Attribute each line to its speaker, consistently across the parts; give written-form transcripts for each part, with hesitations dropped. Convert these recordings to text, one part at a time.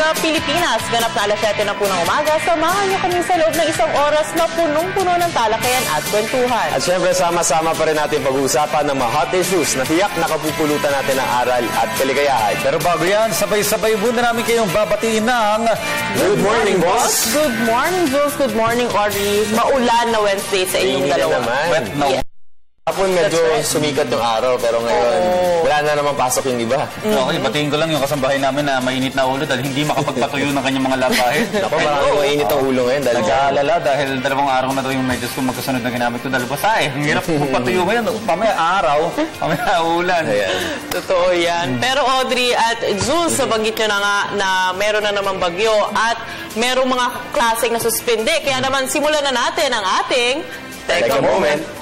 Speaker 1: sa Pilipinas. Ganap na alas 7 na po ng umaga. Samahan niyo kami sa loob ng isang oras na punong-puno ng talakayan at kwentuhan.
Speaker 2: At syempre, sama-sama pa rin natin pag-uusapan ng mga hot issues na tiyak nakapupulutan natin ng aral at kaligayahan.
Speaker 3: Pero bago yan, sabay-sabay muna namin kayong babatiin ng
Speaker 2: Good morning, boss!
Speaker 1: Good morning, Jules. Good morning, Audrey. Maulan na Wednesday sa inyong dalawa.
Speaker 2: Wet na. Hapon medyo sumikat yung araw, pero ngayon wala na naman pasok yung iba.
Speaker 3: Okay, batiin ko lang yung kasambahay namin na mainit na ulo dahil hindi makapagpatuyo ng kanyang mga labahin.
Speaker 2: Ako, maraming mainit ang ulo ngayon dahil
Speaker 3: nag-aalala dahil 2 araw na daw yung medyas ko magkasunod na ginamit ko dahil basa eh. Ang hirap magpatuyo ngayon. Mamaya araw, mamaya ulan.
Speaker 1: Ayan. Totoo yan. Pero Audrey at Jules, nabanggit nyo na nga na meron na naman bagyo at merong mga klaseng na suspende. Kaya naman simulan na natin ang ating
Speaker 2: Teka Moment.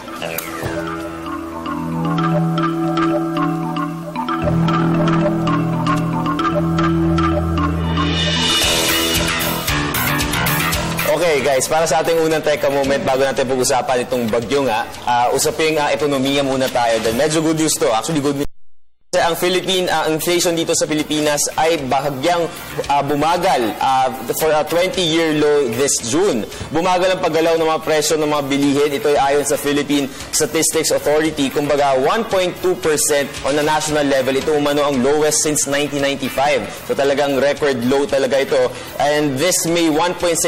Speaker 2: Okay guys, para sa ating unang Teka Moment, bago natin pag-usapan itong bagyo nga, usaping ekonomiya muna tayo. Dahil medyo good news to, actually good news. Ang inflation dito sa Pilipinas ay bahagyang bumagal for a 20-year low this June. Bumagal ang paggalaw ng mga presyo ng mga bilihin. Ito ay ayon sa Philippine Statistics Authority. Kumbaga, 1.2% on a national level. Ito umano ang lowest since 1995. So talagang record low talaga ito. And this May, 1.6%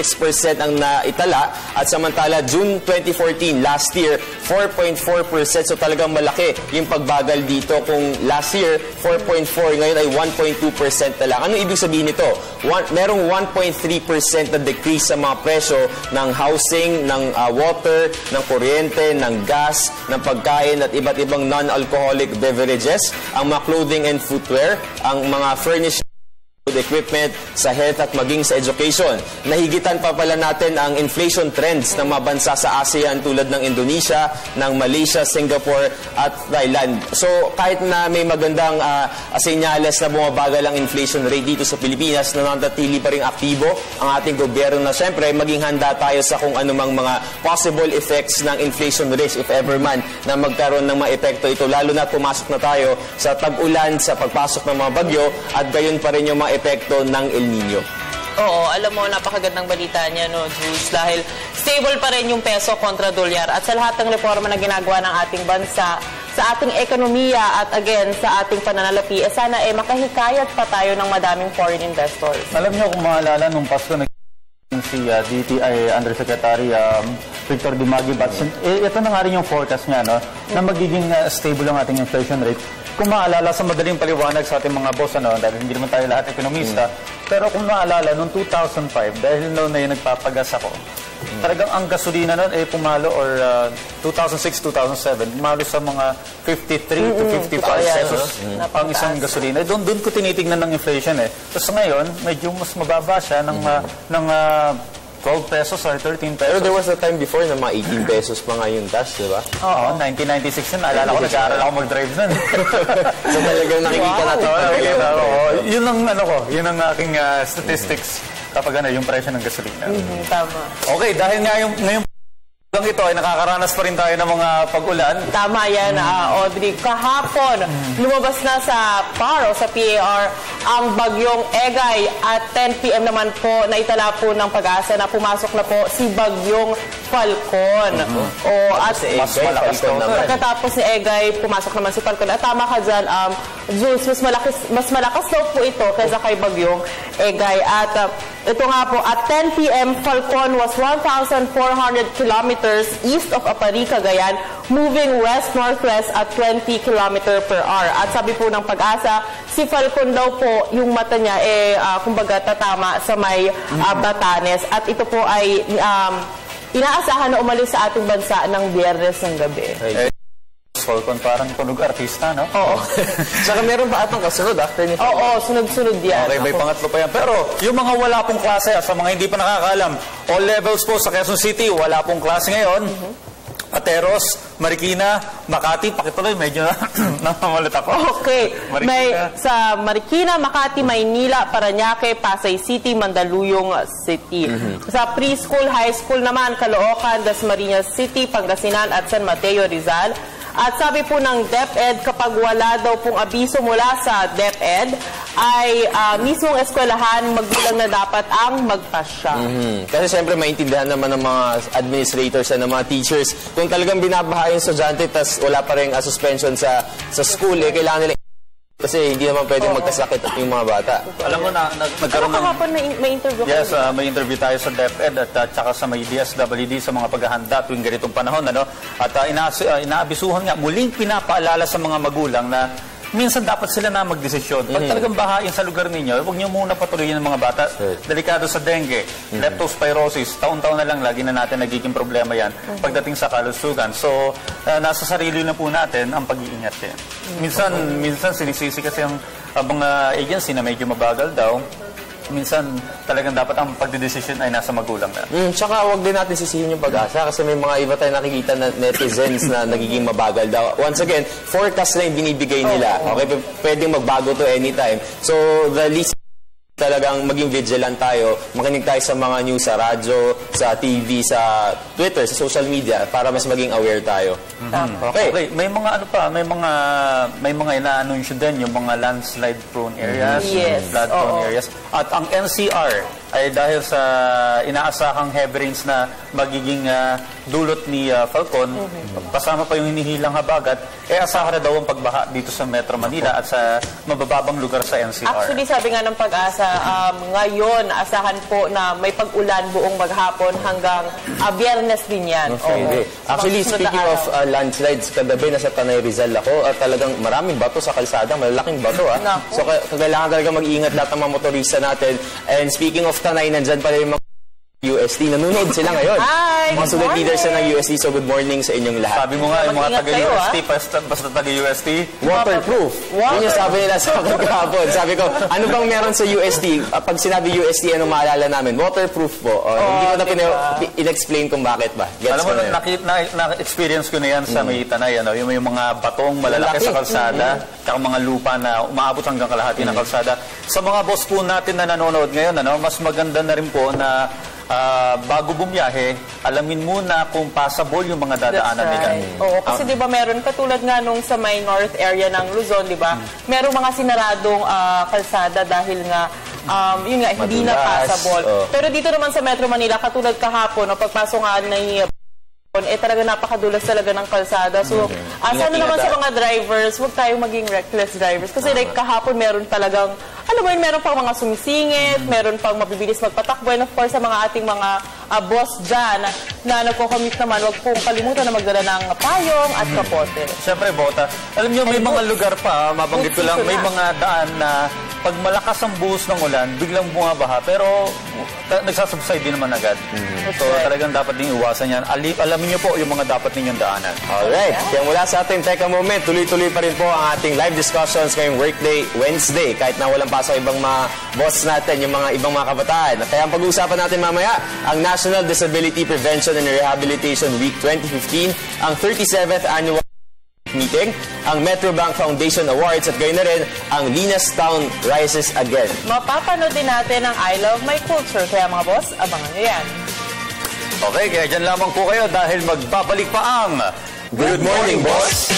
Speaker 2: ang naitala. At samantala, June 2014, last year, 4.4%. So talagang malaki yung pagbagal dito. Kung last year, 4.4, ngayon ay 1.2% na lang. Ano ibig sabihin nito? Merong 1.3% na decrease sa mga presyo ng housing, ng water, ng kuryente, ng gas, ng pagkain at iba't ibang non-alcoholic beverages, ang mga clothing and footwear, ang mga furniture equipment, sa health at maging sa education. Nahigitan pa pala natin ang inflation trends ng mga bansa sa ASEAN tulad ng Indonesia, ng Malaysia, Singapore at Thailand. So kahit na may magandang senyales na bumabagal ang inflation rate dito sa Pilipinas, nananatili pa rin aktibo ang ating gobyerno na siyempre maging handa tayo sa kung anumang mga possible effects ng inflation risk if ever man na magkaroon ng mga epekto ito, lalo na pumasok na tayo sa tag-ulan, sa pagpasok ng mga bagyo at gayon pa rin yung mga epekto ng El Nino.
Speaker 1: Oo, alam mo, napakagandang balita niya, no, Jules, dahil stable pa rin yung peso kontra dolyar at sa lahat ng reforma na ginagawa ng ating bansa, sa ating ekonomiya at again, sa ating pananalapi, sana makahikayat pa tayo ng madaming foreign investors.
Speaker 3: Alam niyo, kung maalala, nung Pasko si DTI Undersecretary Victor Dimagi, ito na nga rin yung forecast niya, no, na magiging stable ang ating inflation rate. Kung maalala, sa madaling paliwanag sa ating mga boss, dahil hindi naman tayo lahat ekonomista, pero kung maalala, noong 2005, dahil noon na yung nagpapagas ako, talagang ang gasolina noon ay pumalo, or 2006-2007, pumalo sa mga 53 to 55 pesos ang isang gasolina. Doon ko tinitignan ng inflation eh. Tapos ngayon, medyo mas mababa siya ng 12 pesos or 13 pesos.
Speaker 2: Pero there was a time before na mga 18 pesos pa nga yung gas, di ba?
Speaker 3: Oo, 1996 yun. Naalala ko, nag-aaral ako mag-drive nun.
Speaker 2: So talagang nakikita natin.
Speaker 3: Yun ang aking statistics kapag yung presyo ng gasolina.
Speaker 1: Tama.
Speaker 3: Okay, dahil nga ngayon ito ay nakakaranas pa rin tayo ng mga pag-ulan.
Speaker 1: Tama yan, Audrey. Kahapon, lumabas na sa PAR o sa PAR ang bagyong Egay at 10 p.m. naman po naitala po ng Pag-asa na pumasok na po si bagyong Falcon. At
Speaker 3: mas malakas naman.
Speaker 1: Pagkatapos ni Egay, pumasok naman si Falcon. At tama ka dyan, Jules, mas malakas daw po ito kaysa kay bagyong Egay. At ito nga po, at 10 p.m., Falcon was 1,400 kilometers east of Apari, Cagayan, moving west-northwest at 20 km per hour. At sabi po ng Pag-asa, si Falcon daw po, yung mata niya, kumbaga tatama sa may Batanes. At ito po ay inaasahan na umalis sa ating bansa ng Biyernes ng gabi.
Speaker 3: Falcon, parang tunog artista, no?
Speaker 1: Oo.
Speaker 2: Saka meron pa atong kasunod after ni Falcon?
Speaker 1: Oo, sunod-sunod yan.
Speaker 3: Okay, may pangatlo pa yan. Pero yung mga wala pong klase, sa mga hindi pa nakakaalam, all levels po sa Quezon City, wala pong klase ngayon. Ateros, Marikina, Makati, pakituloy, medyo namamulat ako.
Speaker 1: Okay. Sa Marikina, Makati, Maynila, Parañaque, Pasay City, Mandaluyong City. Sa preschool, high school naman, Caloocan, Dasmariñas City, Pangasinan at San Mateo, Rizal. At sabi po ng DepEd, kapag wala daw pong abiso mula sa DepEd, ay mismong eskwelahan, magulang na dapat ang magpasya.
Speaker 2: Kasi siyempre maintindihan naman ng mga administrators and ng mga teachers kung talagang binabaha yung estudyante tas wala pa rin suspension sa school, kailangan nila kasi hindi naman pwedeng magkasakit yung mga bata.
Speaker 3: Alam mo na, nagkaroon ng...
Speaker 1: Kahapon may interview kayo.
Speaker 3: Yes, may interview tayo sa DepEd at saka sa may DSWD sa mga paghahanda tuwing ganitong panahon. At inaabisuhan nga, muling pinapaalala sa mga magulang na minsan dapat sila na magdesisyon. Pag talagang bahain sa lugar ninyo, huwag niyo muna patuloyin ng mga bata. Delikado sa dengue, leptospirosis, taon-taon na lang, lagi na natin nagiging problema yan pagdating sa kalusugan. So, nasa sarili na po natin ang pag-iingat din. Minsan sinisisi kasi ang mga agency na medyo mabagal daw, minsan talagang dapat ang pagdedesisyon ay nasa magulang na.
Speaker 2: Tsaka huwag din natin sisihin yung Pag-asa kasi may mga iba tayong nakikita na netizens na nagiging mabagal daw. Once again, forecast na yung binibigay nila. Okay, pwedeng magbago to anytime. So, the least talagang maging vigilant tayo, makinig tayo sa mga news sa radyo, sa TV, sa Twitter, sa social media para mas maging aware tayo. Okay,
Speaker 3: may mga may mga ina-anunsyo din yung mga landslide prone areas, flood prone areas. At ang NCR ay dahil sa inaasahang heavy rains na magiging dulot ni Falcon, kasama pa yung hinihilang habagat, asahan na daw ang pagbaha dito sa Metro Manila at sa mabababang lugar sa NCR.
Speaker 1: Actually, sabi nga ng Pag-asa, ngayon, asahan po na may pag-ulan buong maghapon hanggang Biyernes din yan.
Speaker 2: Actually, speaking of landslides, kagabi nasa Tanay Rizal ako at talagang maraming bato sa kalsada, malalaking bato. So, kailangan talaga mag-iingat lahat ng mga motorista natin. And speaking of Tanay, nandyan pala yung mga UST. Nanonood sila ngayon.
Speaker 1: Hi!
Speaker 2: Mga student leaders na ng UST, so good morning sa inyong lahat.
Speaker 3: Sabi mo nga, yung mga taga-UST, basta taga-UST,
Speaker 2: waterproof. Yun yung sabi nila sa akin kahapon. Sabi ko, ano bang meron sa UST? Pag sinabi UST, ano maalala namin? Waterproof po. Hindi ko na in-explain kung bakit ba.
Speaker 3: Alam mo, na-experience ko na yan sa may Tanay. Yung mga batong malalaki sa kalsada, tsaka mga lupa na umaabot hanggang kalahati ng kalsada. Sa mga boss po natin na nanonood ngayon, mas maganda na rin po na bago bumiyahe, alamin muna kung passable yung mga dadaanan nila.
Speaker 1: Oo, kasi di ba meron, katulad nga nung sa may north area ng Luzon, di ba, merong mga sinaradong kalsada dahil nga, yun nga, hindi na passable. Pero dito naman sa Metro Manila, katulad kahapon, pagpasok nga na talaga napakadulas talaga ng kalsada. So, sana naman sa mga drivers, huwag tayong maging reckless drivers. Kasi like kahapon, meron talagang, alam mo yun, meron pang mga sumisingit, meron pang mabibilis magpatakbo. And of course, sa mga ating mga boss dyan na nagko-commute naman, huwag pong kalimutan na magdala ng payong at kapote.
Speaker 3: Siyempre, Bota. Alam nyo, may mga lugar pa, mabanggit ko lang, may mga daan na pag malakas ang buhos ng ulan, biglang bumabaha. Pero nagsasubside din naman agad. So, talagang dapat din iwasan yan. Alamin nyo po yung mga dapat ninyong daanan.
Speaker 2: Alright. Kaya mula sa ating Teka Moment, tuloy-tuloy pa rin po ang ating live discussions ngayong Workday Wednesday. Kahit na walang pasok ibang mga boss natin, yung mga ibang mga kabataan. Kaya ang pag-uusapan natin mamaya, ang National Disability Prevention and Rehabilitation Week 2015, ang 37th Annual Meeting, ang Metrobank Foundation Awards at gayon na rin ang Linas Town Rises Again.
Speaker 1: Mapapanood din natin ang I Love My Culture. Kaya mga boss, abangan nyo yan.
Speaker 3: Okay, kaya dyan lamang po kayo dahil magbabalik pa ang
Speaker 2: Good Morning, Boss!